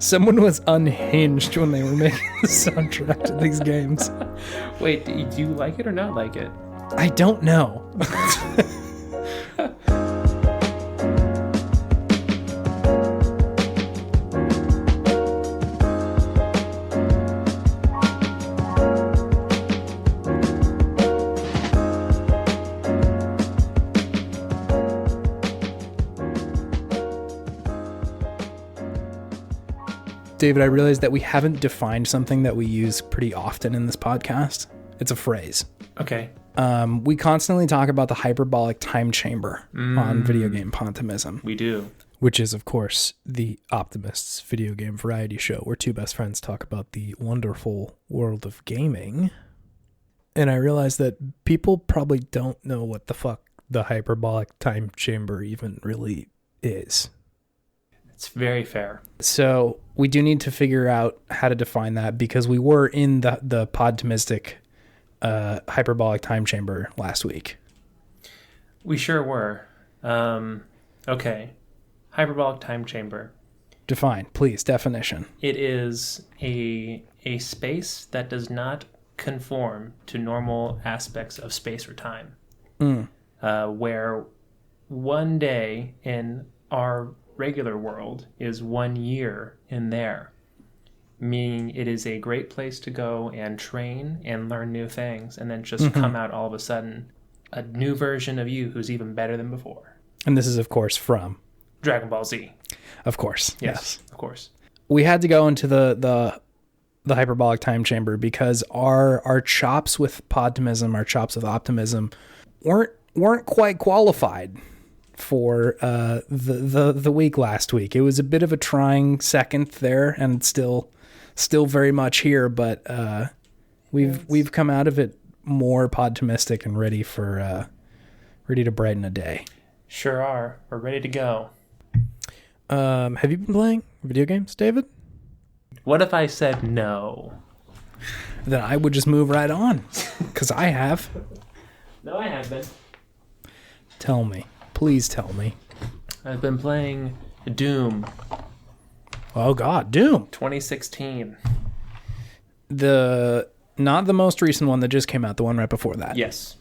Someone was unhinged when they were making the soundtrack to these games. Wait, do you like it or not like it? I don't know. David, I realized that we haven't defined something that we use pretty often in this podcast. It's a phrase. Okay. We constantly talk about the hyperbolic time chamber on Video Game Pontimism. We do. Which is, of course, the Optimists video game variety show where two best friends talk about the wonderful world of gaming. And I realized that people probably don't know what the fuck the hyperbolic time chamber even really is. It's very fair. So we do need to figure out how to define that because we were in the Podtimistic hyperbolic time chamber last week. We sure were. Okay. Hyperbolic time chamber. Define, please. Definition. It is a space that does not conform to normal aspects of space or time. Where one day in our regular world is 1 year in there, meaning it is a great place to go and train and learn new things and then just come out all of a sudden a new version of you who's even better than before. And this is, of course, from Dragon Ball Z. Of course. Yes. Of course. We had to go into the hyperbolic time chamber because our chops with Podtimism, our chops with optimism weren't quite qualified for the week last week. It was a bit of a trying second there, and still very much here, but we've come out of it more podtimistic and ready to brighten a day. Sure are. We're ready to go. Have you been playing video games, David? What if I said no? Then I would just move right on, because I have. No, I haven't. Tell me. Please tell me. I've been playing Doom. Oh God, Doom 2016. Not the most recent one that just came out, the one right before that. Yes.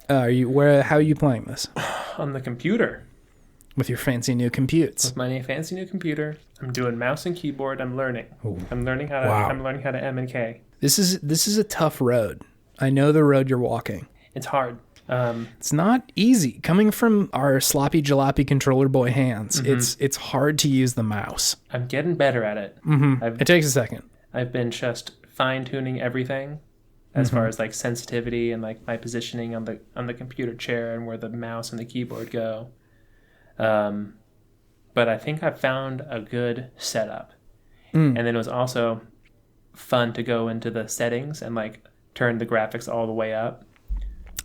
How are you playing this? On the computer. With your fancy new computes. With my fancy new computer. I'm doing mouse and keyboard. I'm learning. Ooh. I'm learning how to M and K. This is a tough road. I know the road you're walking. It's hard. It's not easy. Coming from our sloppy jalopy controller boy hands, it's hard to use the mouse. I'm getting better at it. It takes a second. I've been just fine-tuning everything as far as like sensitivity and like my positioning on the computer chair and where the mouse and the keyboard go. But I think I've found a good setup. And then it was also fun to go into the settings and like turn the graphics all the way up.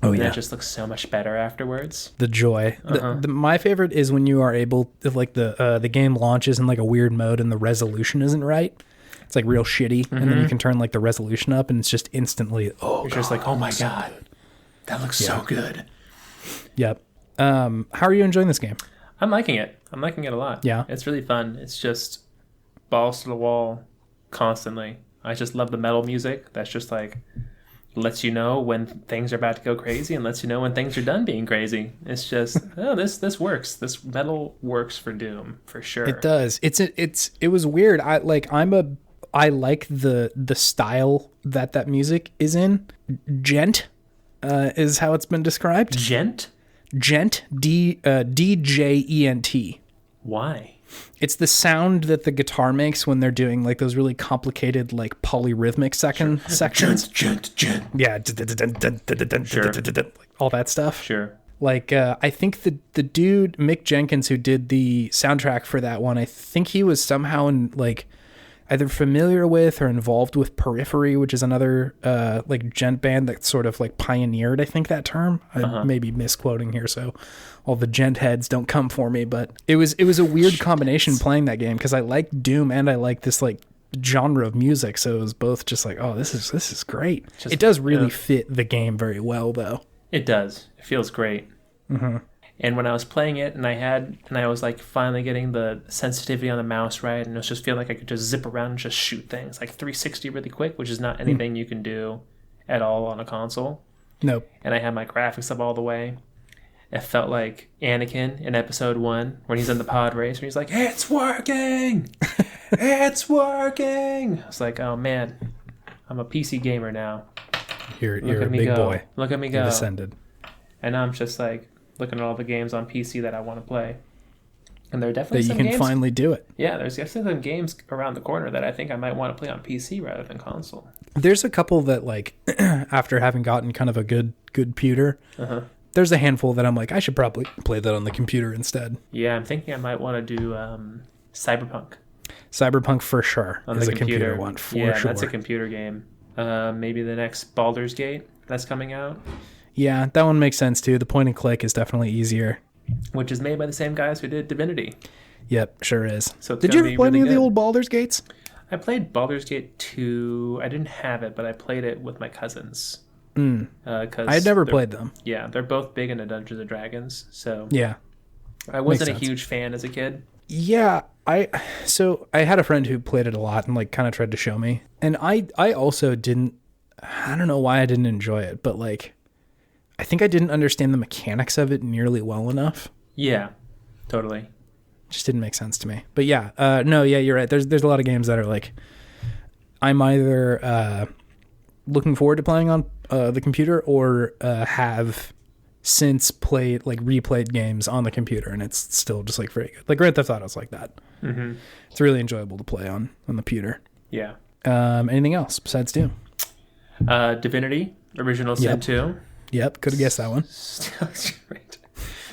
Oh, yeah. And it just looks so much better afterwards. The joy. My favorite is when you are able, if like the game launches in like a weird mode and the resolution isn't right. It's like real shitty. And then you can turn like the resolution up and it's just instantly, you're just like, oh my God, that looks so good. Yep. How are you enjoying this game? I'm liking it. I'm liking it a lot. Yeah. It's really fun. It's just balls to the wall constantly. I just love the metal music. That's just like lets you know when things are about to go crazy and lets you know when things are done being crazy. It's just, this works. This metal works for Doom for sure. It does. It was weird. I like the style that music is in. Gent is how it's been described. Gent? Gent, DJENT. Why? It's the sound that the guitar makes when they're doing like those really complicated like polyrhythmic sections. Gent. Yeah, Sure. All that stuff. Sure. Like I think the dude Mick Jenkins who did the soundtrack for that one, I think he was somehow either familiar with or involved with Periphery, which is another like gent band that sort of like pioneered, I think, that term. I may be misquoting here, so all the gent heads don't come for me. But it was a weird combination playing that game because I like Doom and I like this like genre of music, so it was both just like, oh, this is great. It does really fit the game very well, though. It does. It feels great. And when I was playing it, and I was like finally getting the sensitivity on the mouse right, and it was just feeling like I could just zip around and just shoot things like 360 really quick, which is not anything you can do at all on a console. Nope. And I had my graphics up all the way. It felt like Anakin in episode 1 when he's in the pod race and he's like, "It's working! It's working!" I was like, oh man, I'm a PC gamer now. You're a big boy. Look at me go. You've ascended. And now I'm just like looking at all the games on PC that I want to play. And there are definitely some games. That you can games, finally do it. Yeah, there's definitely some games around the corner that I think I might want to play on PC rather than console. There's a couple that, like, after having gotten kind of a good computer, there's a handful that I'm like, I should probably play that on the computer instead. Yeah, I'm thinking I might want to do Cyberpunk. Cyberpunk for sure on is the a computer one for sure. Yeah, that's a computer game. Maybe the next Baldur's Gate that's coming out. Yeah, that one makes sense too. The point and click is definitely easier. Which is made by the same guys who did Divinity. Yep, sure is. So did you ever play any of the old Baldur's Gates? I played Baldur's Gate 2. I didn't have it, but I played it with my cousins. I had never played them. Yeah, they're both big into Dungeons and Dragons. So yeah, I wasn't a huge fan as a kid. Yeah, I had a friend who played it a lot and like kind of tried to show me. And I also didn't, I don't know why I didn't enjoy it, but like I think I didn't understand the mechanics of it nearly well enough. Yeah, totally. Just didn't make sense to me. But yeah, no, yeah, you're right. There's a lot of games that are like I'm either looking forward to playing on the computer or have since replayed games on the computer, and it's still just like very good. Like Grand Theft Auto is like that. Mm-hmm. It's really enjoyable to play on the computer. Yeah. Anything else besides Doom? Divinity, Original Sin 2. Yep, could have guessed that one.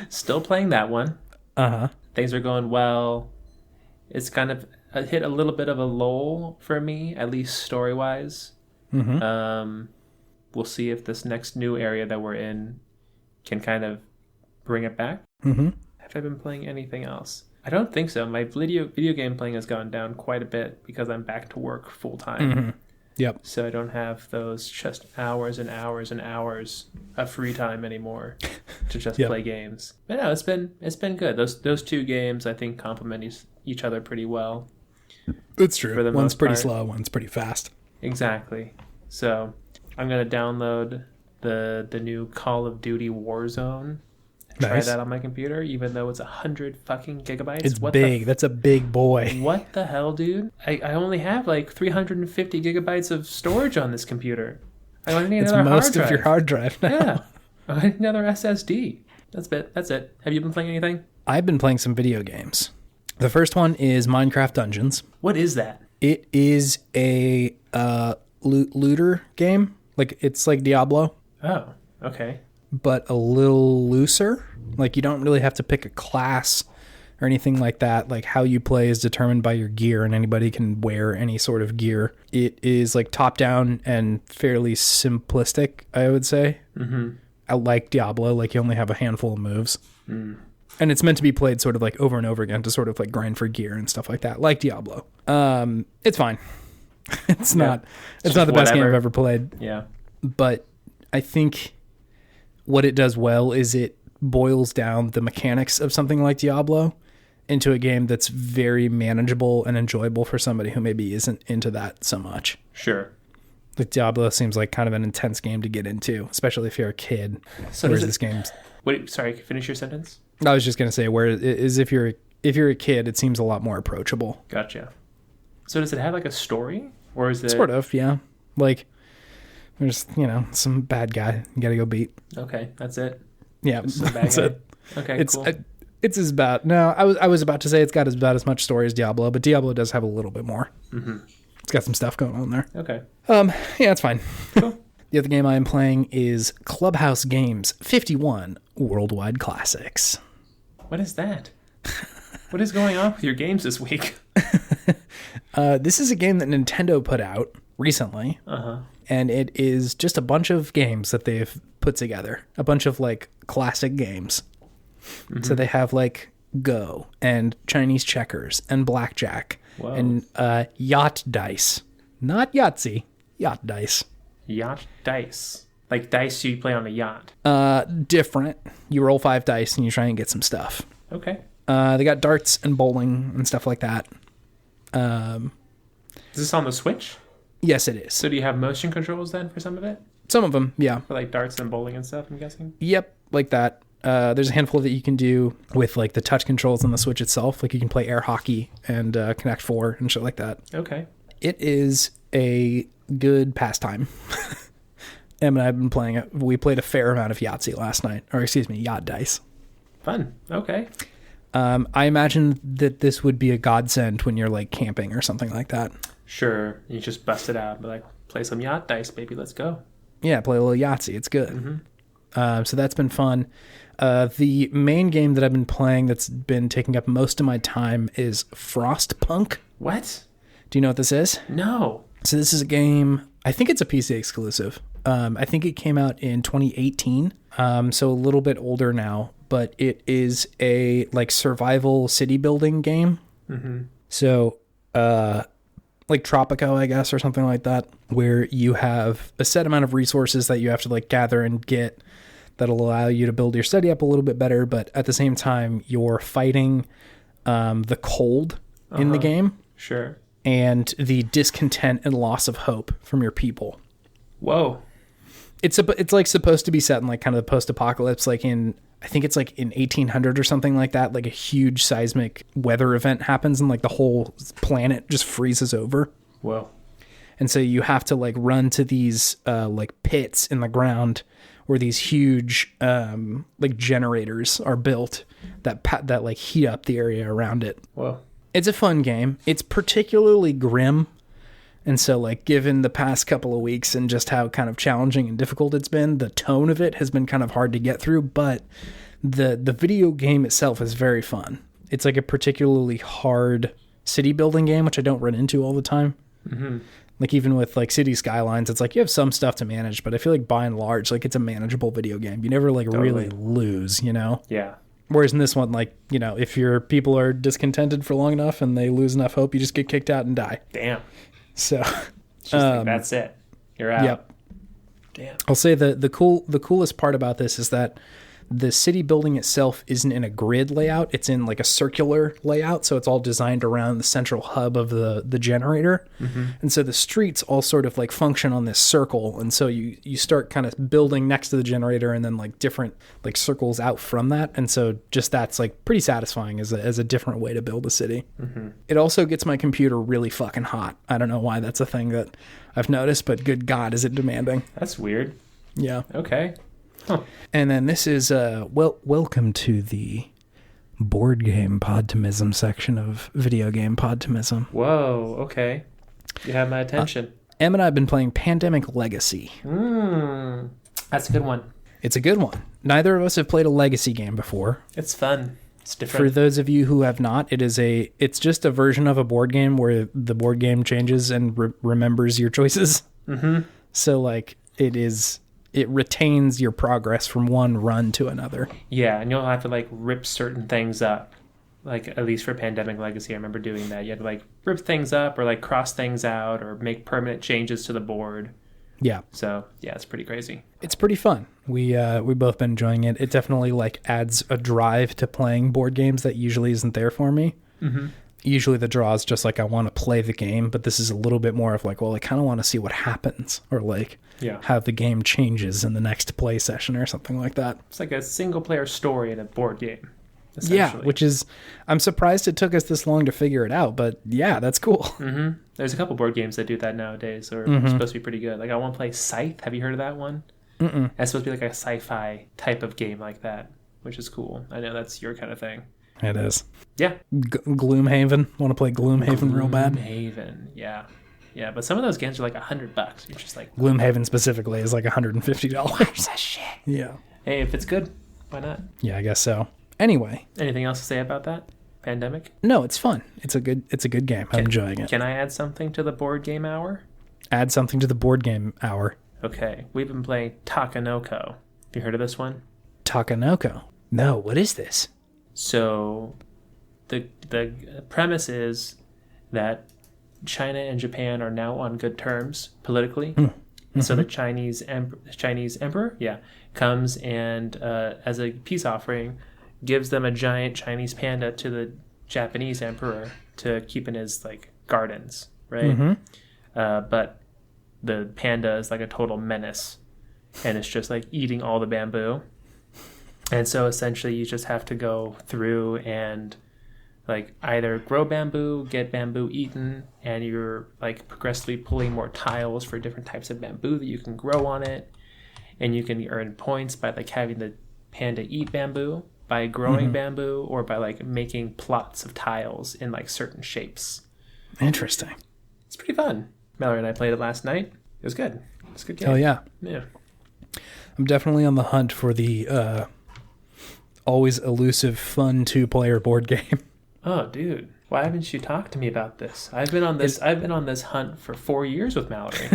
Still playing that one. Things are going well. It's kind of hit a little bit of a lull for me, at least story-wise. Mm-hmm. We'll see if this next new area that we're in can kind of bring it back. Mm-hmm. Have I been playing anything else? I don't think so. My video game playing has gone down quite a bit because I'm back to work full-time. Mm-hmm. Yep. So I don't have those just hours and hours and hours of free time anymore to just play games. But no, it's been good. Those two games I think complement each other pretty well. That's true. One's pretty slow, one's pretty fast. Exactly. So I'm gonna download the new Call of Duty Warzone. Try that on my computer, even though it's 100 fucking gigabytes. It's big. That's a big boy. What the hell, dude? I only have like 350 gigabytes of storage on this computer. I don't need another hard drive. It's most of your hard drive now. Yeah. I need another SSD. That's it. Have you been playing anything? I've been playing some video games. The first one is Minecraft Dungeons. What is that? It is a looter game. Like it's like Diablo. Oh, okay. But a little looser. Like you don't really have to pick a class or anything like that. Like how you play is determined by your gear, and anybody can wear any sort of gear. It is like top down and fairly simplistic, I would say. Mm-hmm. I like Diablo. Like you only have a handful of moves. Mm. And it's meant to be played sort of like over and over again to sort of like grind for gear and stuff like that. Like Diablo. It's fine. It's not the best game I've ever played. Yeah. But I think what it does well is it boils down the mechanics of something like Diablo into a game that's very manageable and enjoyable for somebody who maybe isn't into that so much. Sure. Like Diablo seems like kind of an intense game to get into, especially if you're a kid. So whereas this game's... Wait, sorry, finish your sentence? I was just going to say, whereas if you're a kid, it seems a lot more approachable. Gotcha. So does it have like a story? Or is it... Sort of, yeah. Like... There's, some bad guy you got to go beat. Okay, that's it. Yeah, that's it. Okay, cool. It's about... No, I was about to say it's got about as much story as Diablo, but Diablo does have a little bit more. Mm-hmm. It's got some stuff going on there. Okay. Yeah, it's fine. Cool. The other game I am playing is Clubhouse Games 51 Worldwide Classics. What is that? What is going on with your games this week? This is a game that Nintendo put out recently. Uh-huh. And it is just a bunch of games that they've put together. A bunch of, like, classic games. Mm-hmm. So they have, like, Go and Chinese checkers and blackjack. Whoa. And yacht dice. Not Yahtzee. Yacht dice. Yacht dice. Like dice you play on a yacht. Different. You roll 5 dice and you try and get some stuff. Okay. They got darts and bowling and stuff like that. Is this on the Switch? Yes, it is. So do you have motion controls then for some of it? Some of them, yeah. For like darts and bowling and stuff, I'm guessing? Yep, like that. There's a handful that you can do with like the touch controls on the Switch itself. Like you can play air hockey and Connect 4 and shit like that. Okay. It is a good pastime. Em and I have been playing it. We played a fair amount of Yahtzee last night. Or excuse me, Yacht Dice. Fun. Okay. I imagine that this would be a godsend when you're like camping or something like that. Sure. You just bust it out and be like, play some Yacht Dice, baby. Let's go. Yeah, play a little Yahtzee. It's good. So that's been fun. The main game that I've been playing that's been taking up most of my time is Frostpunk. What? Do you know what this is? No. So this is a game, I think it's a PC exclusive. I think it came out in 2018, so a little bit older now, but it is a like survival city building game. So like Tropico, I guess, or something like that, where you have a set amount of resources that you have to like gather and get that'll allow you to build your city up a little bit better, but at the same time, you're fighting the cold in the game. Sure. And the discontent and loss of hope from your people. Whoa. It's like supposed to be set in like kind of the post-apocalypse, like in, I think it's like in 1800 or something like that. Like a huge seismic weather event happens and like the whole planet just freezes over. Whoa. And so you have to like run to these like pits in the ground where these huge like generators are built that like heat up the area around it. Whoa. It's a fun game. It's particularly grim. And so, like, given the past couple of weeks and just how kind of challenging and difficult it's been, the tone of it has been kind of hard to get through. But the video game itself is very fun. It's like a particularly hard city building game, which I don't run into all the time. Like, even with, like, City Skylines, it's like you have some stuff to manage. But I feel like, by and large, like, it's a manageable video game. You never, like, really lose, you know? Yeah. Whereas in this one, like, you know, if your people are discontented for long enough and they lose enough hope, you just get kicked out and die. Damn. So it's just like, that's it. You're out. Yep. Damn. I'll say the coolest part about this is that the city building itself isn't in a grid layout. It's in like a circular layout. So it's all designed around the central hub of the generator. And so the streets all sort of like function on this circle. And so you start kind of building next to the generator and then like different like circles out from that. And so just that's like pretty satisfying as a different way to build a city. It also gets my computer really fucking hot. I don't know why that's a thing that I've noticed, but good God, is it demanding. That's weird. Yeah. Okay. Huh. And then this is welcome to the board game podtimism section of video game podtimism. Whoa, okay. You have my attention. Em and I have been playing Pandemic Legacy. That's a good one. It's a good one. Neither of us have played a Legacy game before. It's fun. It's different. For those of you who have not, it's just a version of a board game where the board game changes and remembers your choices. So like it retains your progress from one run to another. Yeah, and you'll have to like rip certain things up. Like at least for Pandemic Legacy, I remember doing that. You had to like rip things up or like cross things out or make permanent changes to the board. Yeah. So yeah, it's pretty crazy. It's pretty fun. We both been enjoying it. It definitely like adds a drive to playing board games that usually isn't there for me. Usually the draw is just like I want to play the game, but this is a little bit more of like, well, I kind of want to see what happens or like how the game changes in the next play session or something like that. It's like a single player story in a board game. Yeah, which is, I'm surprised it took us this long to figure it out, but yeah, that's cool. There's a couple board games that do that nowadays, or are supposed to be pretty good. Like I want to play Scythe. Have you heard of that one? That's supposed to be like a sci-fi type of game like that, which is cool. I know that's your kind of thing. It is. Yeah. Gloomhaven. Want to play Gloomhaven real bad? Gloomhaven, yeah. Yeah, but some of those games are like $100. You're just like... Gloomhaven specifically is like $150. That shit. Yeah. Hey, if it's good, why not? Yeah, I guess so. Anyway. Anything else to say about that? Pandemic? No, it's fun. It's a good game. I'm enjoying it. Can I add something to the board game hour? Add something to the board game hour. Okay. We've been playing Takanoko. Have you heard of this one? Takanoko? No, what is this? So the premise is that China and Japan are now on good terms politically, And so the Chinese emperor, comes and as a peace offering, gives them a giant Chinese panda to the Japanese emperor to keep in his like gardens, right? But the panda is like a total menace, and it's just like eating all the bamboo. And so essentially you just have to go through and like either grow bamboo, get bamboo eaten, and you're like progressively pulling more tiles for different types of bamboo that you can grow on it. And you can earn points by like having the panda eat bamboo, by growing bamboo, or by like making plots of tiles in like certain shapes. Interesting. It's pretty fun. Mallory and I played it last night. It was good. It's a good game. Oh yeah. Yeah. I'm definitely on the hunt for the always elusive, fun 2-player board game. Oh, dude, why haven't you talked to me about this? I've been on this hunt for 4 years with Mallory.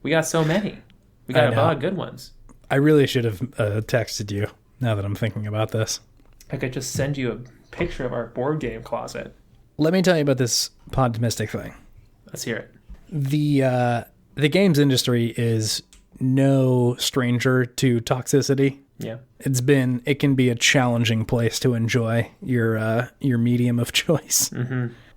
We got so many. We got a lot of good ones. I really should have texted you now that I'm thinking about this. I could just send you a picture of our board game closet. Let me tell you about this Podtomistic thing. Let's hear it. The games industry is no stranger to toxicity. Yeah. It can be a challenging place to enjoy your medium of choice.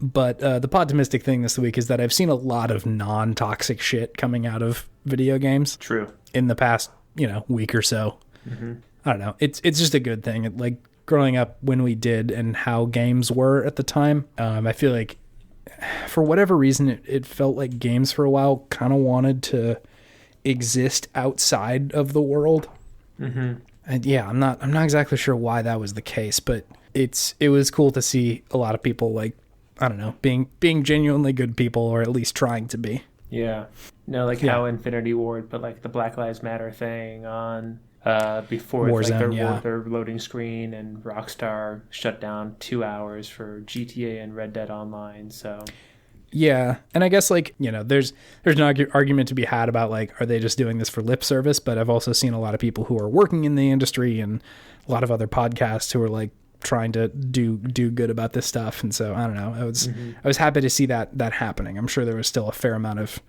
But the Podtomistic thing this week is that I've seen a lot of non-toxic shit coming out of video games. True. In the past, week or so. I don't know. It's just a good thing. Like growing up when we did and how games were at the time, I feel like for whatever reason, it felt like games for a while kind of wanted to exist outside of the world. And yeah, I'm not exactly sure why that was the case, but it was cool to see a lot of people like, I don't know, being genuinely good people, or at least trying to be. Yeah. No, like how Infinity Ward put like the Black Lives Matter thing on before Warzone, their loading screen, and Rockstar shut down 2 hours for GTA and Red Dead Online. So yeah, and I guess like there's an argument to be had about like, are they just doing this for lip service? But I've also seen a lot of people who are working in the industry and a lot of other podcasts who are like trying to do good about this stuff. And so I don't know. I was happy to see that happening. I'm sure there was still a fair amount of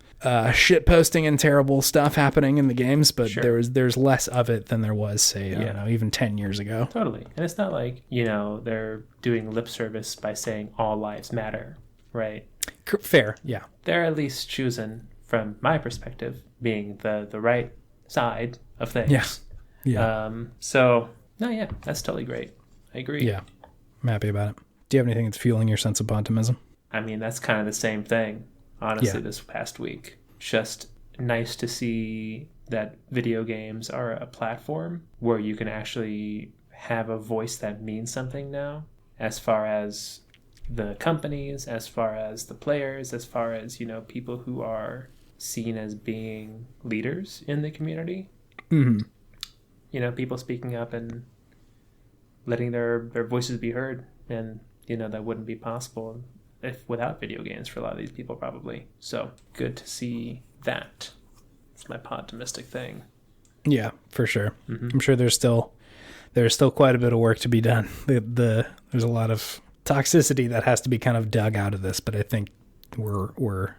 shit posting and terrible stuff happening in the games, but there's less of it than there was, say, I don't know, even 10 years ago. Totally. And it's not like, they're doing lip service by saying all lives matter, right? Fair, yeah. They're at least choosing, from my perspective, being the right side of things. Yeah. So, no, yeah, that's totally great. I agree. Yeah, I'm happy about it. Do you have anything that's fueling your sense of optimism? I mean, that's kind of the same thing, honestly, this past week. Just nice to see that video games are a platform where you can actually have a voice that means something now, as far as the companies, as far as the players, as far as, people who are seen as being leaders in the community. People speaking up and letting their voices be heard, and that wouldn't be possible without video games for a lot of these people, probably. So good to see that. It's my Podtomistic thing. Yeah, for sure. I'm sure there's still quite a bit of work to be done. There's a lot of toxicity that has to be kind of dug out of this, but I think we're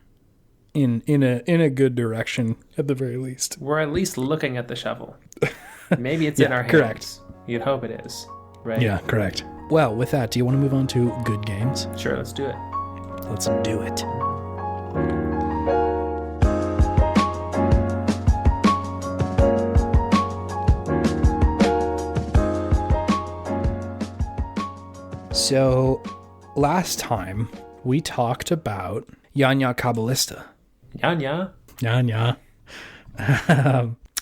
in a good direction at the very least. We're at least looking at the shovel. Maybe it's in our hands. Correct. You'd hope it is. Right? Yeah, correct. Well, with that, do you want to move on to good games? Sure, let's do it. Let's do it. So, last time we talked about Yanya Kabbalista. Yanya? Yanya.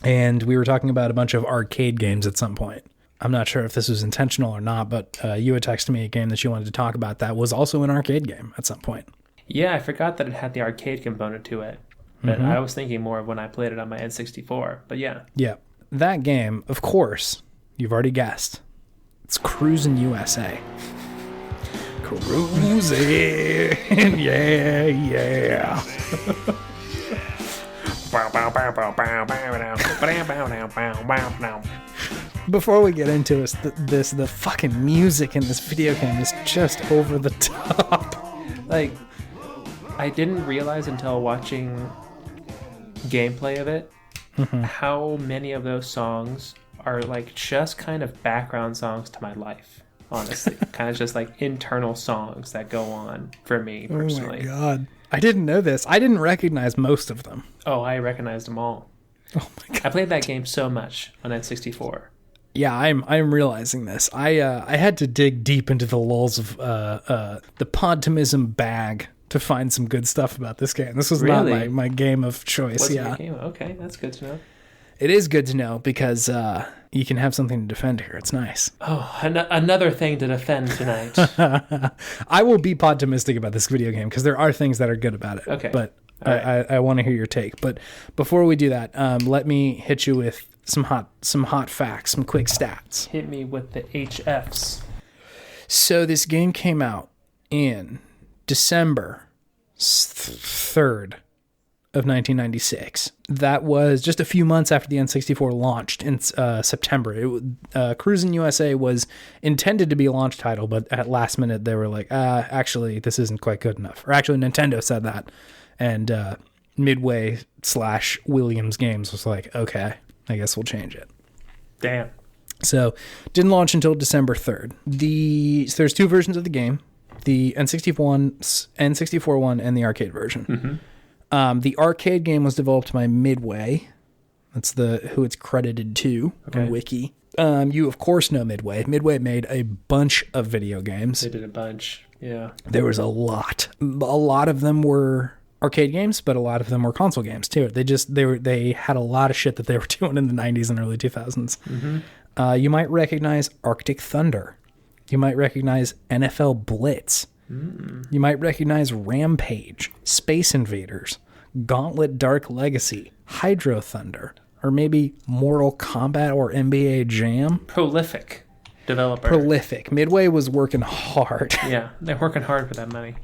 And we were talking about a bunch of arcade games at some point. I'm not sure if this was intentional or not, but you had texted me a game that you wanted to talk about that was also an arcade game at some point. Yeah, I forgot that it had the arcade component to it. But I was thinking more of when I played it on my N64. But yeah. Yeah. That game, of course, you've already guessed. It's Cruis'n USA. Cruis'n, yeah. Before we get into this, the fucking music in this video game is just over the top. Like, I didn't realize until watching gameplay of it, how many of those songs are like just kind of background songs to my life, honestly. Kind of just like internal songs that go on for me personally. Oh my God. I didn't know this. I didn't recognize most of them. Oh, I recognized them all. Oh my God. I played that game so much on N64. Yeah, I'm realizing this. I had to dig deep into the lulls of the Podtimism bag to find some good stuff about this game. This was Really? not my game of choice. What's Yeah, your game? Okay, that's good to know. it is good to know because you can have something to defend here. It's nice. Oh, another thing to defend tonight. I will be podtimistic about this video game because there are things that are good about it. Okay. But All I want to hear your take. But before we do that, let me hit you with some hot facts, some quick stats. Hit me with the HFs. So this game came out in December 3rd of 1996. That was just a few months after the N64 launched in September. Cruis'n USA was intended to be a launch title, but at last minute they were like, actually, this isn't quite good enough. Or actually, Nintendo said that. And Midway/Williams Games was like, okay, I guess we'll change it. Damn. So didn't launch until December 3rd. So there's two versions of the game, the N64 one and the arcade version. The arcade game was developed by Midway. That's who it's credited to on Wiki. You, of course, know Midway. Midway made a bunch of video games. They did a bunch, yeah. There was a lot. A lot of them were arcade games, but a lot of them were console games too. They had a lot of shit that they were doing in the 90s and early 2000s. You might recognize Arctic Thunder. You might recognize NFL Blitz. You might recognize Rampage, Space Invaders, Gauntlet Dark Legacy, Hydro Thunder, or maybe Mortal Kombat or NBA Jam. Prolific developer. Prolific. Midway was working hard. Yeah, they're working hard for that money.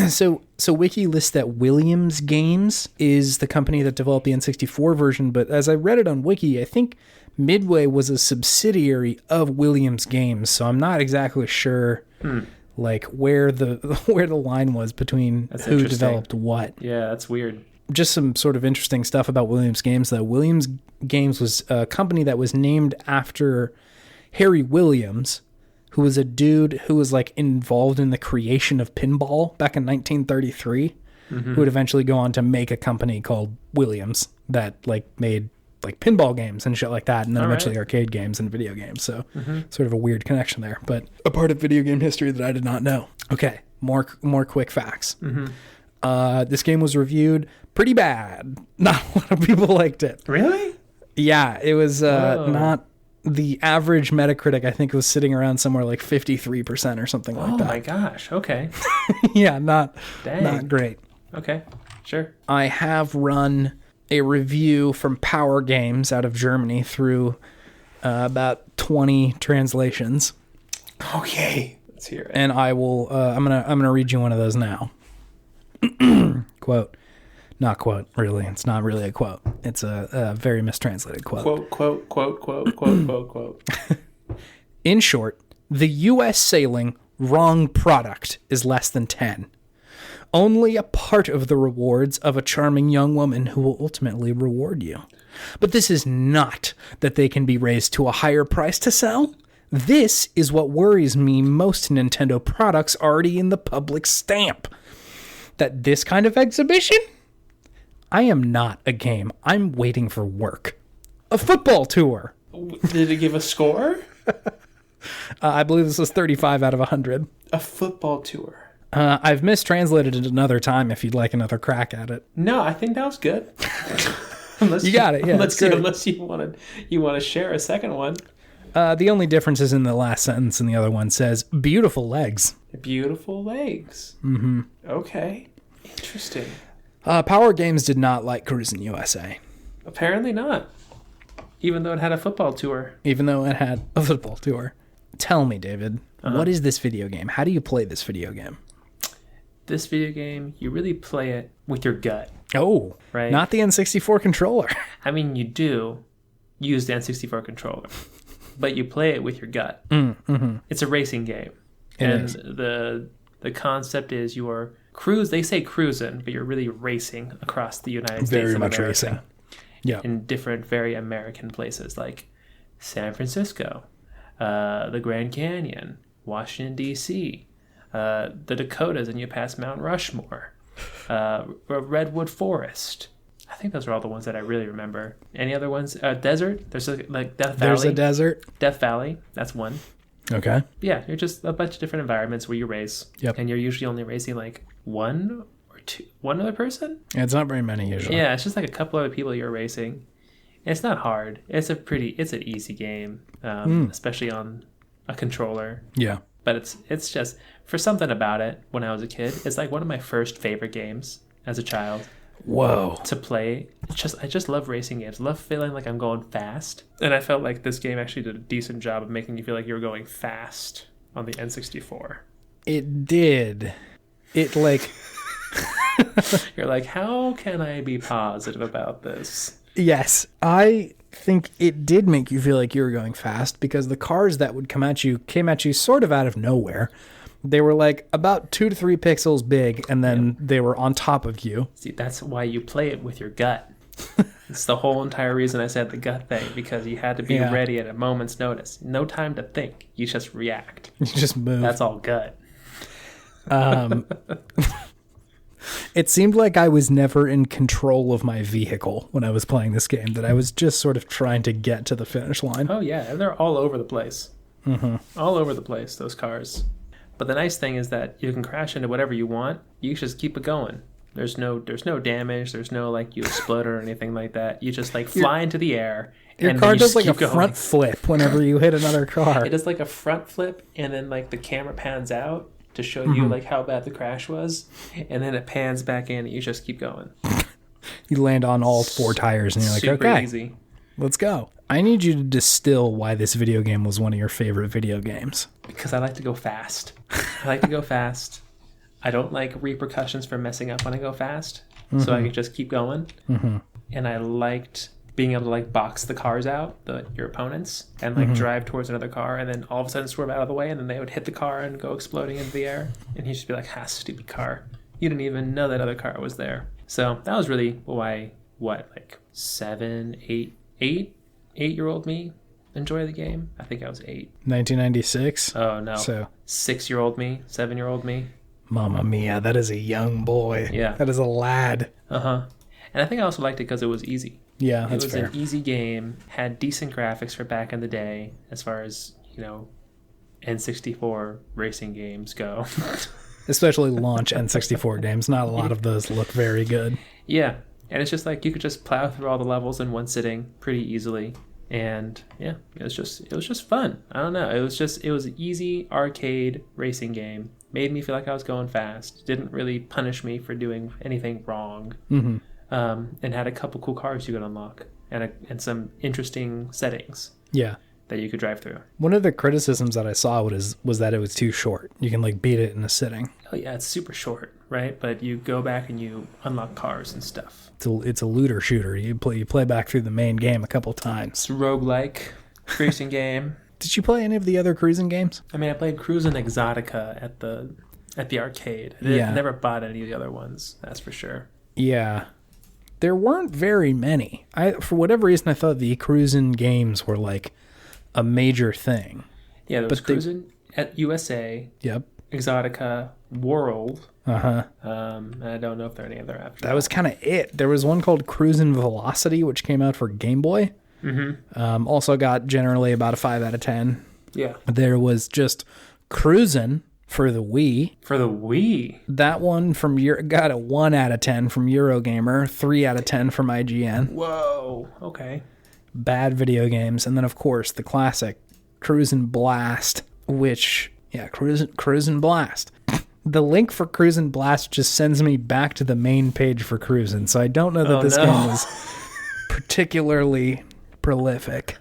So Wiki lists that Williams Games is the company that developed the N64 version, but as I read it on Wiki, I think Midway was a subsidiary of Williams Games, so I'm not exactly sure like where the line was between who developed what. Yeah, that's weird. Just some sort of interesting stuff about Williams Games, though. Williams Games was a company that was named after Harry Williams, who was a dude who was like involved in the creation of pinball back in 1933, who would eventually go on to make a company called Williams that like made like pinball games and shit like that, and then eventually arcade games and video games. So sort of a weird connection there, but a part of video game history that I did not know. Okay, more quick facts. This game was reviewed pretty bad. Not a lot of people liked it. Really? Yeah, it was not the average Metacritic. I think was sitting around somewhere like 53% or something like that. Oh my gosh. Okay. Yeah, not Dang. great. Okay. Sure. I have run a review from Power Games out of Germany through about 20 translations. Okay. Let's hear it. And I will. I'm gonna read you one of those now. Quote. Not quote, really. It's not really a quote. It's a very mistranslated quote. Quote. In short, the U.S. sailing wrong product is less than 10. Only a part of the rewards of a charming young woman who will ultimately reward you. But this is not that they can be raised to a higher price to sell. This is what worries me most in Nintendo products already in the public stamp. That this kind of exhibition? I am not a game. I'm waiting for work. A football tour. Did it give a score? I believe this was 35 out of 100. A football tour. I've mistranslated it another time if you'd like another crack at it. No, I think that was good. You got it. Yeah, unless you want to share a second one. The only difference is in the last sentence, and the other one says "beautiful legs." Beautiful legs. Okay. Interesting. Power Games did not like Cruis'n USA. Apparently not. Even though it had a football tour. Tell me, David, what is this video game? How do you play this video game? This video game, you really play it with your gut. Oh, right. Not the N64 controller. I mean, you do use the N64 controller, but you play it with your gut. It's a racing game. It is. The concept is you are cruise. They say cruising, but you're really racing across the United States. Very much racing. Yeah. In different, very American places like San Francisco, the Grand Canyon, Washington, D.C., the Dakotas, and you pass Mount Rushmore, Redwood Forest. I think those are all the ones that I really remember. Any other ones? Desert? There's like Death Valley. There's a desert. Death Valley. That's one. Okay. Yeah, you're just a bunch of different environments where you race. Yep. And you're usually only racing like one other person? Yeah, it's not very many usually. Yeah, it's just like a couple other people you're racing. And it's not hard. It's an easy game, especially on a controller. Yeah. But it's just, for something about it, when I was a kid, it's like one of my first favorite games as a child. Whoa. To play. I just love racing games. I love feeling like I'm going fast. And I felt like this game actually did a decent job of making you feel like you were going fast on the N64. It did. It like... You're like, how can I be positive about this? Yes, I think it did make you feel like you were going fast because the cars that would come at you came at you sort of out of nowhere. They were like about 2 to 3 pixels big, and then they were on top of you. See, that's why you play it with your gut. It's the whole entire reason I said the gut thing, because you had to be ready at a moment's notice. No time to think. You just react. You just move. That's all gut. It seemed like I was never in control of my vehicle when I was playing this game, that I was just sort of trying to get to the finish line. Oh, yeah. And they're all over the place. Mm-hmm. All over the place, those cars. But the nice thing is that you can crash into whatever you want. You just keep it going. There's no damage. There's no, like, you explode or anything like that. You just, like, fly into the air. Your car does, like, a front flip whenever you hit another car. It does, like, a front flip, and then, like, the camera pans out to show you, like, how bad the crash was. And then it pans back in, and you just keep going. You land on all 4 tires, and you're like, super okay, easy. Let's go. I need you to distill why this video game was one of your favorite video games. Because I like to go fast. I like to go fast. I don't like repercussions for messing up when I go fast. So I can just keep going. And I liked being able to, like, box the cars out, your opponents, and, like, drive towards another car, and then all of a sudden swerve out of the way, and then they would hit the car and go exploding into the air. And he'd just be like, stupid car. You didn't even know that other car was there. So that was really why, like 8-year-old me enjoy the game? I think I was 8. 1996? Oh, no. So 6-year-old me, 7-year-old me. Mamma mia, that is a young boy. Yeah. That is a lad. Uh-huh. And I think I also liked it because it was easy. Yeah, that's fair. It was an easy game, had decent graphics for back in the day, as far as, N64 racing games go. Especially launch N64 games. Not a lot of those look very good. Yeah. And it's just like you could just plow through all the levels in one sitting pretty easily. And yeah, it was just fun. I don't know. It was an easy arcade racing game. Made me feel like I was going fast. Didn't really punish me for doing anything wrong. Mm-hmm. And had a couple cool cars you could unlock and some interesting settings. Yeah. That you could drive through. One of the criticisms that I saw was that it was too short. You can, like, beat it in a sitting. Oh yeah, it's super short, right? But you go back and you unlock cars and stuff. It's a looter shooter. You play back through the main game a couple times. It's a roguelike racing game. Did you play any of the other Cruis'n games? I mean, I played Cruis'n Exotica at the arcade. I never bought any of the other ones, that's for sure. Yeah. There weren't very many. For whatever reason, I thought the Cruis'n games were, like, a major thing. Yeah, there was Cruis'n at USA. Yep. Exotica, World. Uh-huh. And I don't know if there are any other after that. Was kind of it. There was one called Cruis'n Velocity, which came out for Game Boy. Mm-hmm. Also got generally about a 5 out of 10. Yeah. There was just Cruis'n for the Wii. For the Wii? That one got a 1 out of 10 from Eurogamer, 3 out of 10 from IGN. Whoa. Okay. Bad video games. And then, of course, the classic Cruis'n Blast, which, Cruis'n Blast. The link for Cruis'n Blast just sends me back to the main page for Cruis'n, so I don't know that this game was particularly prolific.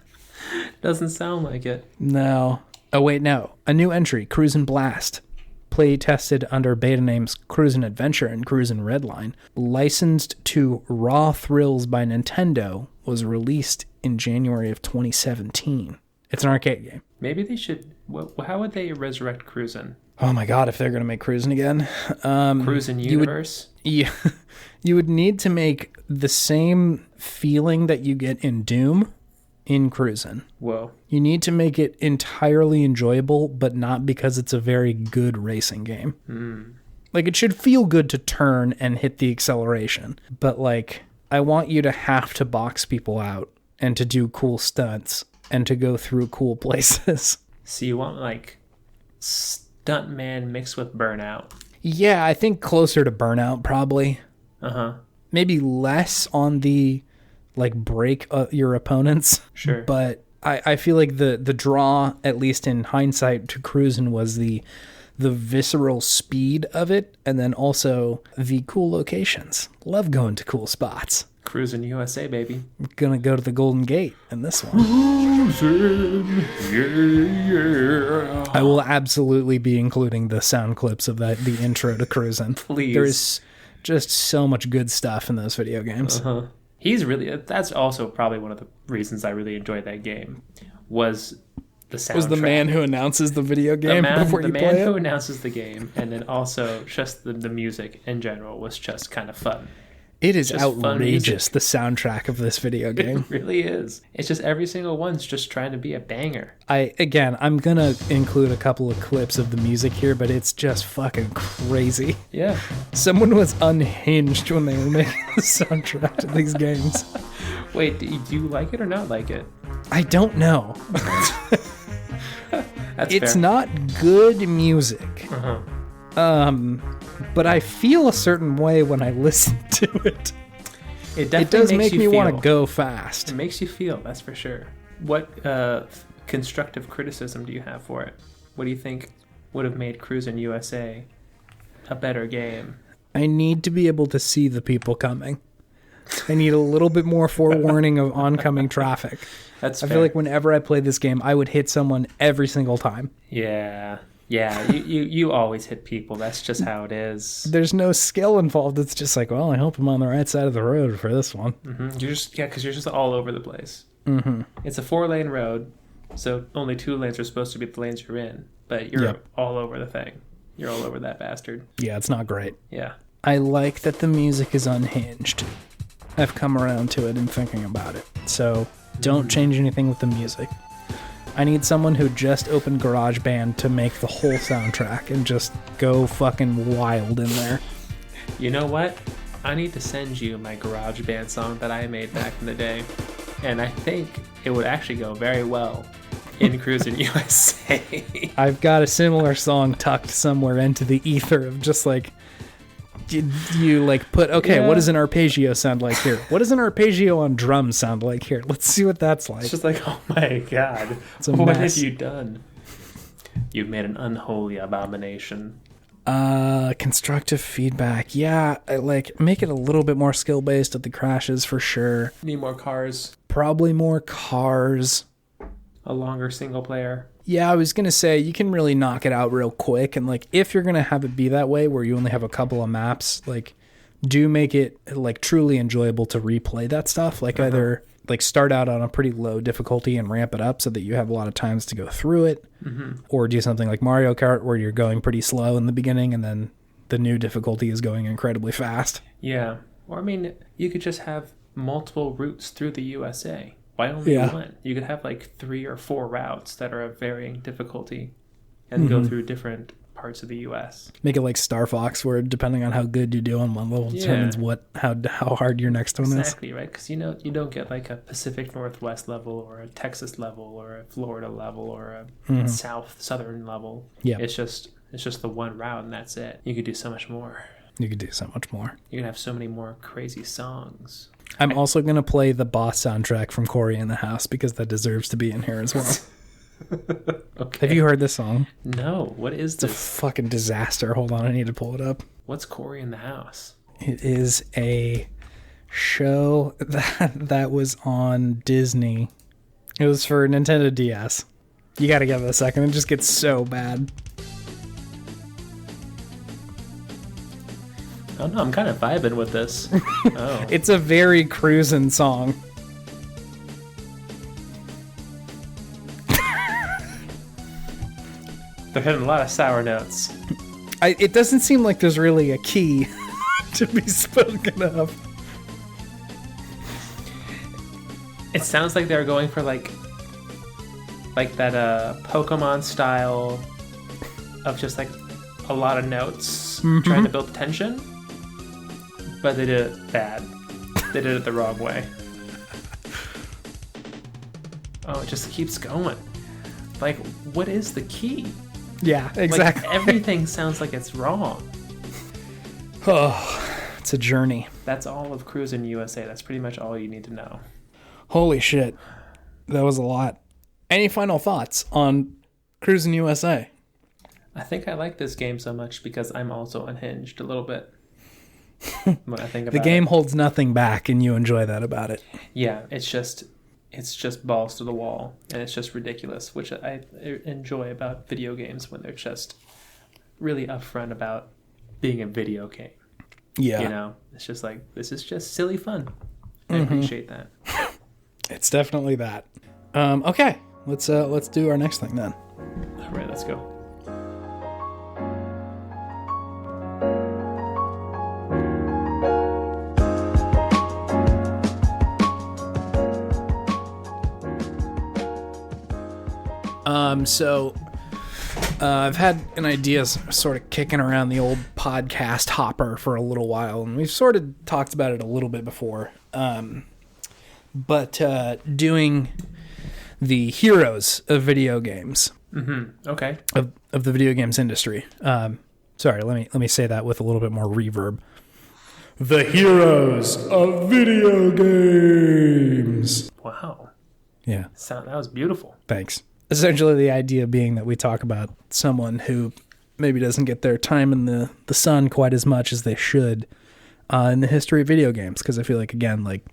Doesn't sound like it. No. Oh, wait, no. A new entry, Cruis'n Blast. Play tested under beta names Cruis'n Adventure and Cruis'n Redline. Licensed to Raw Thrills by Nintendo, was released in January of 2017. It's an arcade game. Maybe they should... How would they resurrect Cruis'n? Oh my god, if they're gonna make Cruis'n again, Cruis'n Universe. You would need to make the same feeling that you get in Doom in Cruis'n. Whoa. You need to make it entirely enjoyable, but not because it's a very good racing game. Like, it should feel good to turn and hit the acceleration, but like, I want you to have to box people out and to do cool stunts and to go through cool places. So you want like Stuntman mixed with Burnout. Yeah, I think closer to Burnout, probably. Maybe less on the like break your opponents. Sure. But I feel like the draw, at least in hindsight, to Cruis'n was the visceral speed of it, and then also the cool locations. Love going to cool spots. Cruis'n USA, baby. I'm gonna go to the Golden Gate in this one. Cruis'n, yeah. I will absolutely be including the sound clips of the intro to Cruis'n. Please. There's just so much good stuff in those video games. That's also probably one of the reasons I really enjoyed that game, was the soundtrack. Was the man who announces the video game before you play it? The man who announces the game, and then also just the music in general was just kind of fun. It is outrageous, the soundtrack of this video game. It really is. It's just every single one's just trying to be a banger. I'm going to include a couple of clips of the music here, but it's just fucking crazy. Yeah. Someone was unhinged when they were making the soundtrack to these games. Wait, do you like it or not like it? I don't know. It's fair. not good music. But I feel a certain way when I listen to it. It definitely does makes make you me feel. want to go fast. It makes you feel, that's for sure. What constructive criticism do you have for it? What do you think would have made Cruis'n USA a better game? I need to be able to see the people coming. I need a little bit more forewarning of oncoming traffic. That's I fair. feel like whenever I play this game, I would hit someone every single time. Yeah. You always hit people. That's just how it is. There's no skill involved. It's just like, well, I hope I'm on the right side of the road for this one. Because you're just all over the place. It's a 4-lane road, so only 2 lanes are supposed to be the lanes you're in, but you're all over the thing. You're all over that bastard. Yeah, it's not great. Yeah. I like that the music is unhinged. I've come around to it and thinking about it. So don't change anything with the music. I need someone who just opened GarageBand to make the whole soundtrack and just go fucking wild in there. You know what? I need to send you my GarageBand song that I made back in the day, and I think it would actually go very well in Cruis'n USA. I've got a similar song tucked somewhere into the ether of just like, you like put, what does an arpeggio sound like here? What does an arpeggio on drums sound like here? Let's see what that's like. It's just like, oh my god, what have you done? You've made an unholy abomination. Constructive feedback. Yeah, like make it a little bit more skill based at the crashes for sure. Need more cars. Probably more cars. A longer single player. Yeah, I was going to say, you can really knock it out real quick. And, like, if you're going to have it be that way, where you only have a couple of maps, like, do make it, like, truly enjoyable to replay that stuff. Like, either, like, start out on a pretty low difficulty and ramp it up so that you have a lot of times to go through it. Or do something like Mario Kart, where you're going pretty slow in the beginning, and then the new difficulty is going incredibly fast. Yeah. Or, I mean, you could just have multiple routes through the USA. Why only one? You could have like 3 or 4 routes that are of varying difficulty and go through different parts of the U.S. Make it like Star Fox, where depending on how good you do on one level determines how hard your next one is. Exactly, right? Because you don't get like a Pacific Northwest level or a Texas level or a Florida level or a southern level. Yeah, it's just the one route and that's it. You could do so much more. You could do so much more. You could have so many more crazy songs. I'm also going to play the boss soundtrack from Cory in the House because that deserves to be in here as well. Okay. Have you heard this song? No. What is this? It's a fucking disaster. Hold on, I need to pull it up. What's Cory in the House? It is a show that was on Disney. It was for Nintendo DS. You got to give it a second. It just gets so bad. Oh no, I'm kind of vibing with this. Oh. It's a very Cruis'n song. They're hitting a lot of sour notes. It doesn't seem like there's really a key to be spoken of. It sounds like they're going for like that Pokemon style of just like a lot of notes trying to build tension, but they did it bad. They did it the wrong way. Oh, it just keeps going. Like, what is the key? Yeah, exactly. Like, everything sounds like it's wrong. Oh, it's a journey. That's all of Cruis'n USA. That's pretty much all you need to know. Holy shit. That was a lot. Any final thoughts on Cruis'n USA? I think I like this game so much because I'm also unhinged a little bit. When I think about the game holds nothing back, and you enjoy that about it. Yeah, it's just balls to the wall, and it's just ridiculous, which I enjoy about video games when they're just really upfront about being a video game. Yeah. You know, it's just like, this is just silly fun. I appreciate that. It's definitely that. Okay, let's do our next thing then. All right, let's go. So I've had an idea sort of kicking around the old podcast hopper for a little while, and we've sort of talked about it a little bit before. But doing the heroes of video games. Mm-hmm. Okay. Of the video games industry. Sorry, let me say that with a little bit more reverb. The heroes of video games. Wow. Yeah. That was beautiful. Thanks. Essentially, the idea being that we talk about someone who maybe doesn't get their time in the sun quite as much as they should in the history of video games. Because I feel like, again, like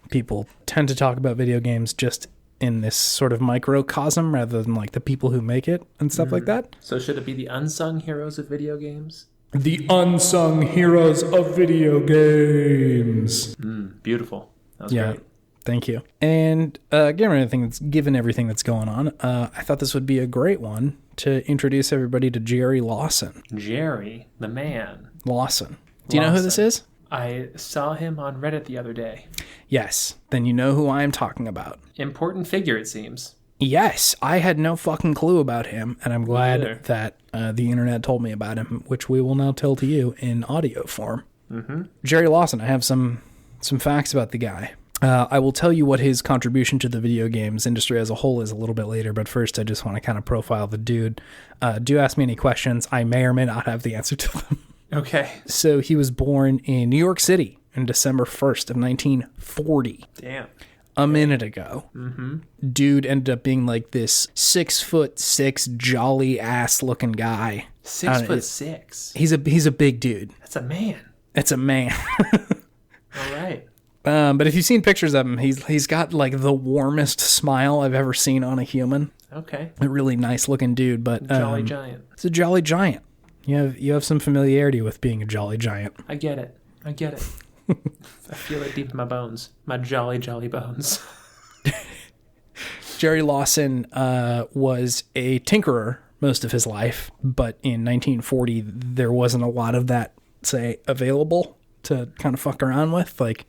people tend to talk about video games just in this sort of microcosm rather than like the people who make it and stuff like that. So should it be the unsung heroes of video games? The unsung heroes of video games. Beautiful. That was great. Thank you. And given everything that's going on, I thought this would be a great one to introduce everybody to Jerry Lawson. Jerry, the man. Lawson. Do you know who this is? I saw him on Reddit the other day. Yes. Then you know who I'm talking about. Important figure, it seems. Yes. I had no fucking clue about him, and I'm glad that the internet told me about him, which we will now tell to you in audio form. Mm-hmm. Jerry Lawson, I have some facts about the guy. I will tell you what his contribution to the video games industry as a whole is a little bit later, but first I just want to kind of profile the dude. Do ask me any questions. I may or may not have the answer to them. Okay. So he was born in New York City on December 1st of 1940. Damn. A minute ago. Mm-hmm. Dude ended up being like this 6'6" jolly ass looking guy. 6'6". He's a big dude. That's a man. It's a man. All right. But if you've seen pictures of him, he's got like the warmest smile I've ever seen on a human. Okay. A really nice looking dude, but jolly giant. It's a jolly giant. You have some familiarity with being a jolly giant. I get it. I feel it deep in my bones. My jolly bones. Jerry Lawson was a tinkerer most of his life, but in 1940 there wasn't a lot of that, say, available to kind of fuck around with. Like,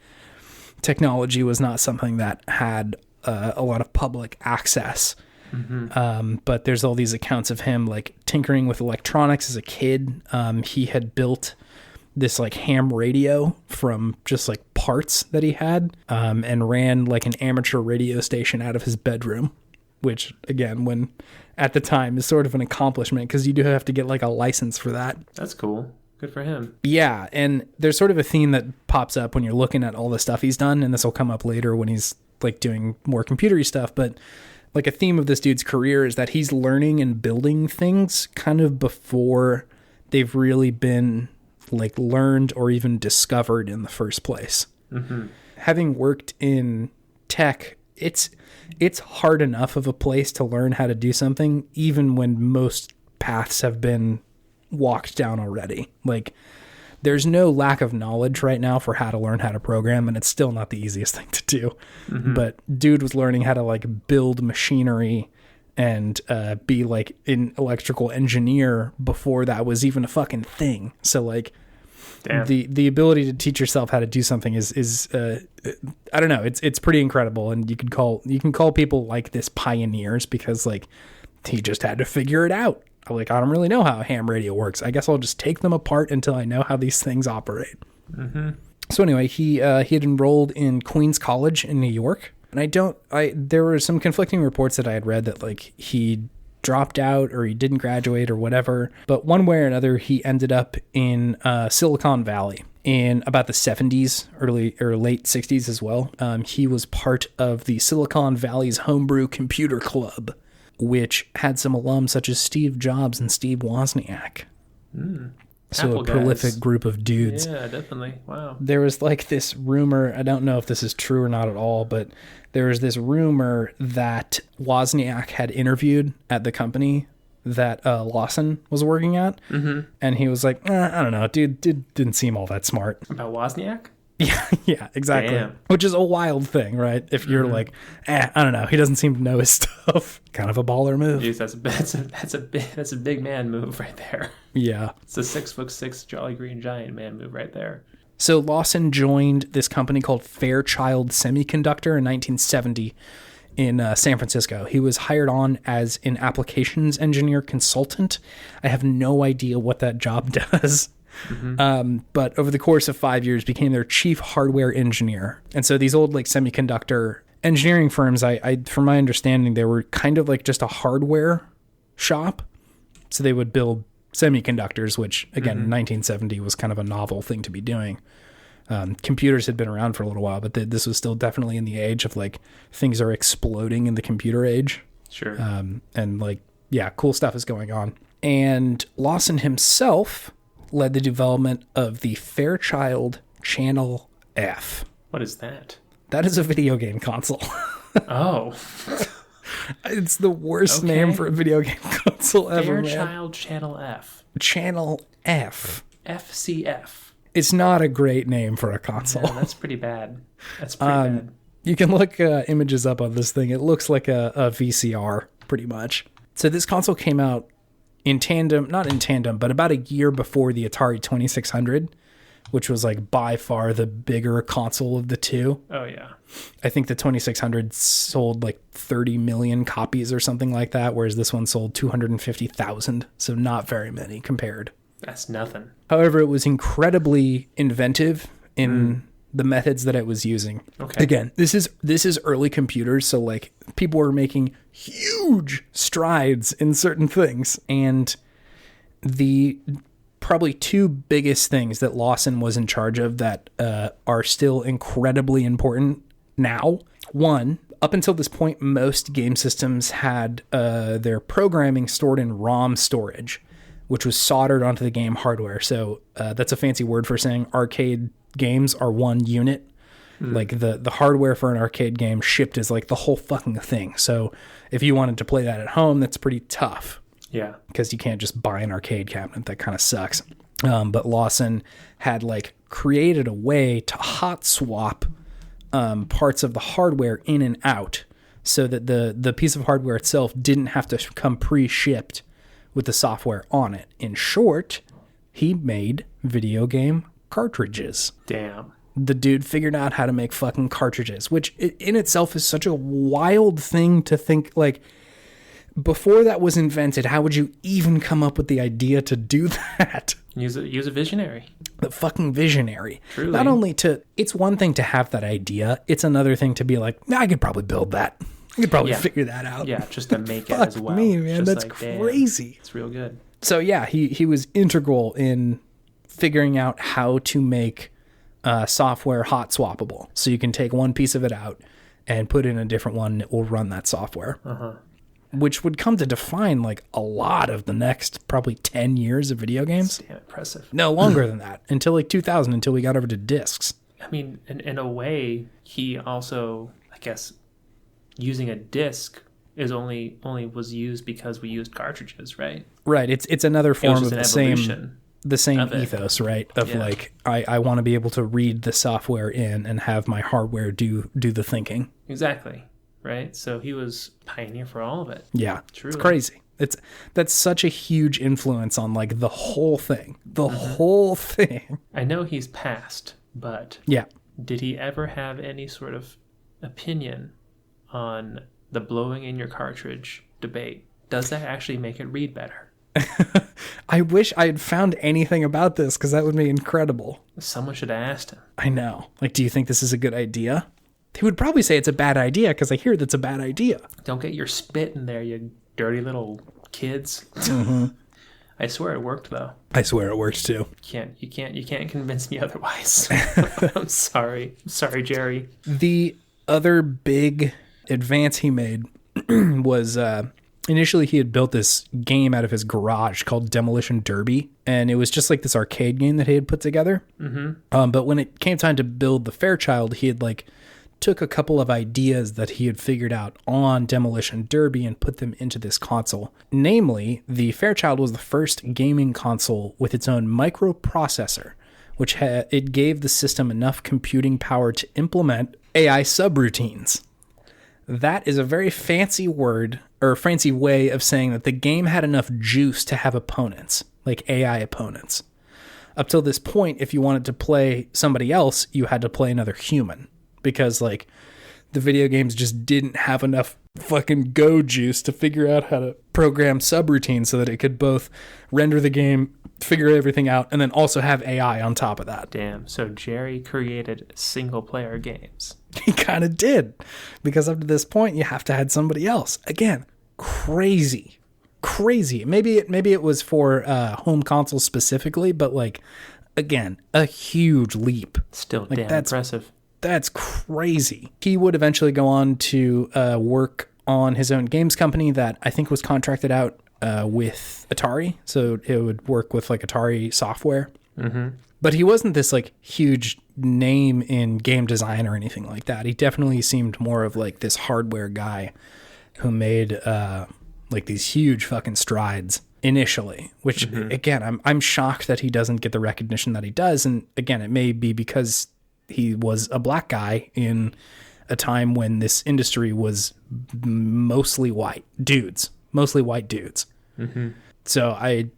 technology was not something that had a lot of public access. Mm-hmm. But there's all these accounts of him like tinkering with electronics as a kid. He had built this like ham radio from just like parts that he had, and ran like an amateur radio station out of his bedroom, which again, when at the time is sort of an accomplishment because you do have to get like a license for that. That's cool. Good for him. Yeah, and there's sort of a theme that pops up when you're looking at all the stuff he's done, and this will come up later when he's like doing more computery stuff, but like a theme of this dude's career is that he's learning and building things kind of before they've really been like learned or even discovered in the first place. Mm-hmm. Having worked in tech, it's hard enough of a place to learn how to do something, even when most paths have been walked down already. Like, there's no lack of knowledge right now for how to learn how to program, and it's still not the easiest thing to do. Mm-hmm. But dude was learning how to like build machinery and be like an electrical engineer before that was even a fucking thing. So like, damn. The ability to teach yourself how to do something is I don't know, it's pretty incredible. And you can call people like this pioneers, because like he just had to figure it out. Like, I don't really know how a ham radio works. I guess I'll just take them apart until I know how these things operate. Mm-hmm. So anyway, he had enrolled in Queens College in New York. And there were some conflicting reports that I had read that like he dropped out or he didn't graduate or whatever. But one way or another, he ended up in Silicon Valley in about the 70s, early or late 60s as well. He was part of the Silicon Valley's Homebrew Computer Club, which had some alums such as Steve Jobs and Steve Wozniak. So Apple a prolific guys. Group of dudes. Yeah, definitely. Wow. There was like this rumor, I don't know if this is true or not at all, but there was this rumor that Wozniak had interviewed at the company that Lawson was working at. Mm-hmm. And he was like, I don't know, dude didn't seem all that smart. About Wozniak? Yeah, exactly. Damn. Which is a wild thing, right? If you're like, I don't know, he doesn't seem to know his stuff. Kind of a baller move. Jeez, that's a big man move right there. Yeah. It's a 6'6" Jolly Green Giant man move right there. So Lawson joined this company called Fairchild Semiconductor in 1970 in San Francisco. He was hired on as an applications engineer consultant. I have no idea what that job does. Mm-hmm. But over the course of 5 years became their chief hardware engineer. And so these old like semiconductor engineering firms, I from my understanding, they were kind of like just a hardware shop. So they would build semiconductors, which again, in 1970 was kind of a novel thing to be doing. Computers had been around for a little while, but this was still definitely in the age of like things are exploding in the computer age. Sure. And like, yeah, cool stuff is going on. And Lawson himself led the development of the Fairchild Channel F. What is that? That is a video game console. Oh. It's the worst name for a video game console ever, man. Fairchild Channel F. Channel F. FCF. It's not a great name for a console. Yeah, that's pretty bad. That's pretty bad. You can look images up on this thing. It looks like a VCR, pretty much. So this console came out not in tandem, but about a year before the Atari 2600, which was like by far the bigger console of the two. Oh, yeah. I think the 2600 sold like 30 million copies or something like that, whereas this one sold 250,000. So not very many compared. That's nothing. However, it was incredibly inventive in the methods that it was using. Okay. Again, this is early computers, so like people were making huge strides in certain things, and the probably two biggest things that Lawson was in charge of that are still incredibly important now. One, up until this point, most game systems had their programming stored in ROM storage, which was soldered onto the game hardware. So that's a fancy word for saying arcade games are one unit. Like the hardware for an arcade game shipped as like the whole fucking thing. So if you wanted to play that at home, that's pretty tough. Yeah. Because you can't just buy an arcade cabinet. That kind of sucks. But Lawson had like created a way to hot swap parts of the hardware in and out so that the piece of hardware itself didn't have to come pre-shipped with the software on it. In short, he made video game cartridges. Damn. The dude figured out how to make fucking cartridges, which in itself is such a wild thing to think. Like, before that was invented, how would you even come up with the idea to do that? Use a visionary. The fucking visionary. Truly. Not only it's one thing to have that idea, it's another thing to be like, I could probably build that. I could probably figure that out. Yeah, just to make it as well. Me, man, just that's like, crazy. Damn, it's real good. So yeah, he was integral in figuring out how to make software hot swappable. So you can take one piece of it out and put in a different one, and it will run that software. Which would come to define like a lot of the next probably 10 years of video games. Damn impressive. No, longer than that. Until like 2000, until we got over to discs. I mean, in a way, he also, I guess, using a disc is only was used because we used cartridges, right? Right. It's another form of the same of ethos, right? Of like, I want to be able to read the software in and have my hardware do the thinking. Exactly. right? So he was pioneer for all of it. Yeah, Truly. it's crazy. That's such a huge influence on like the whole thing. The whole thing. I know he's passed, but Yeah. did he ever have any sort of opinion on the blowing in your cartridge debate? Does that actually make it read better? I wish I had found anything about this because that would be incredible. Someone should have asked him. I know. Like, do you think this is a good idea? He would probably say it's a bad idea because I hear that's a bad idea. Don't get your spit in there, you dirty little kids. I swear it worked though. I swear it works too. You can't convince me otherwise. I'm sorry, Jerry. The other big advance he made was initially he had built this game out of his garage called Demolition Derby, and it was just like this arcade game that he had put together. But when it came time to build the Fairchild, he had like took a couple of ideas that he had figured out on Demolition Derby and put them into this console. Namely, the Fairchild was the first gaming console with its own microprocessor, which it gave the system enough computing power to implement AI subroutines. That is a very fancy word, or fancy way of saying that the game had enough juice to have opponents, like AI opponents. Up till this point, if you wanted to play somebody else, you had to play another human. Because, like, the video games just didn't have enough fucking go juice to figure out how to program subroutines so that it could both render the game, figure everything out, and then also have AI on top of that. Damn, so Jerry created single-player games. He kind of did. Because up to this point, you have to have somebody else. Again, crazy. Maybe it was for home consoles specifically, but, like, again, a huge leap. Still like, damn impressive. That's crazy. He would eventually go on to work on his own games company that I think was contracted out with Atari. So it would work with like Atari software. But he wasn't this like huge name in game design or anything like that. He definitely seemed more of like this hardware guy who made like these huge fucking strides initially, which again, I'm shocked that he doesn't get the recognition that he does. And again, it may be because he was a black guy in a time when this industry was mostly white dudes. So I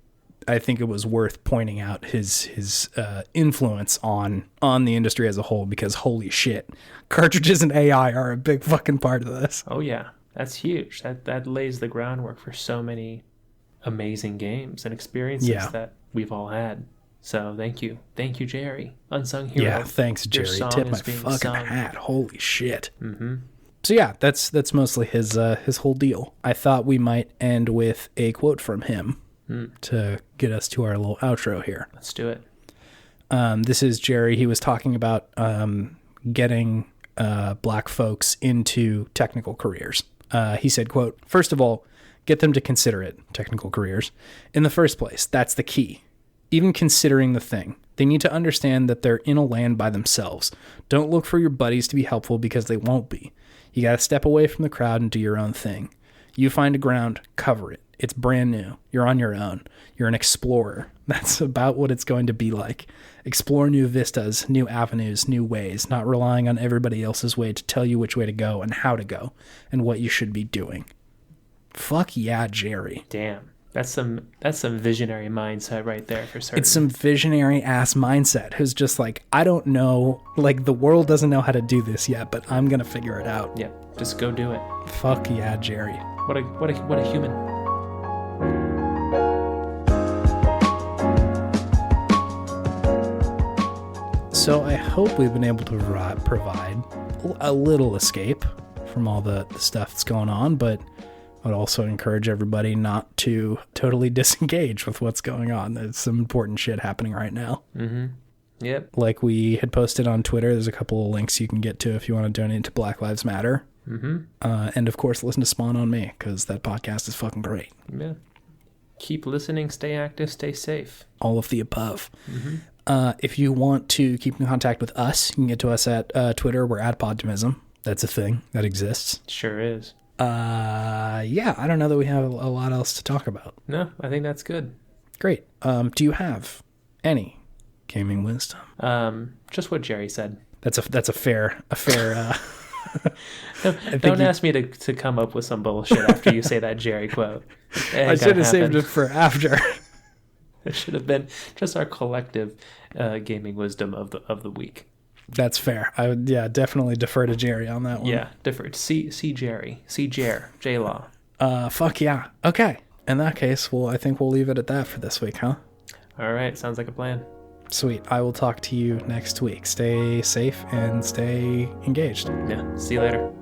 think it was worth pointing out his influence on the industry as a whole, because holy shit, cartridges and AI are a big fucking part of this. Oh yeah, that's huge. That lays the groundwork for so many amazing games and experiences that we've all had. So thank you, Jerry, unsung hero. Yeah, thanks, Jerry. Tip my fucking sung. hat. Holy shit. So yeah, that's mostly his whole deal. I thought we might end with a quote from him to get us to our little outro here. Let's do it. This is Jerry. He was talking about getting black folks into technical careers. He said, quote, "First of all, get them to consider it, technical careers. In the first place, that's the key. Even considering the thing, they need to understand that they're in a land by themselves. Don't look for your buddies to be helpful, because they won't be. You got to step away from the crowd and do your own thing. You find a ground, cover it. It's brand new. You're on your own. You're an explorer. That's about what it's going to be like. Explore new vistas, new avenues, new ways, not relying on everybody else's way to tell you which way to go and how to go and what you should be doing." Fuck yeah, Jerry. Damn. That's some visionary mindset right there for certain. It's some visionary ass mindset who's just like, I don't know, like the world doesn't know how to do this yet, but I'm gonna figure it out. Yeah, just go do it. Fuck yeah, Jerry. What a human. So I hope we've been able to provide a little escape from all the stuff that's going on, but I would also encourage everybody not to totally disengage with what's going on. There's some important shit happening right now. Yep. Like we had posted on Twitter, there's a couple of links you can get to if you want to donate to Black Lives Matter. And of course, listen to Spawn on Me, because that podcast is fucking great. Yeah. Keep listening, stay active, stay safe. All of the above. If you want to keep in contact with us, you can get to us at Twitter. We're at Podtimism. That's a thing that exists. Sure is. Yeah, I don't know that we have a lot else to talk about. No, I think that's good. Great. Do you have any gaming wisdom? Just what Jerry said. That's a fair Don't ask me to come up with some bullshit after you say that Jerry quote. I should have saved it for after. It should have been just our collective gaming wisdom of the week. That's fair. I would, definitely defer to Jerry on that one. Yeah, defer. See Jerry. See J-Law. Fuck yeah. Okay. In that case, I think we'll leave it at that for this week, huh? All right. Sounds like a plan. Sweet. I will talk to you next week. Stay safe and stay engaged. Yeah. See you later.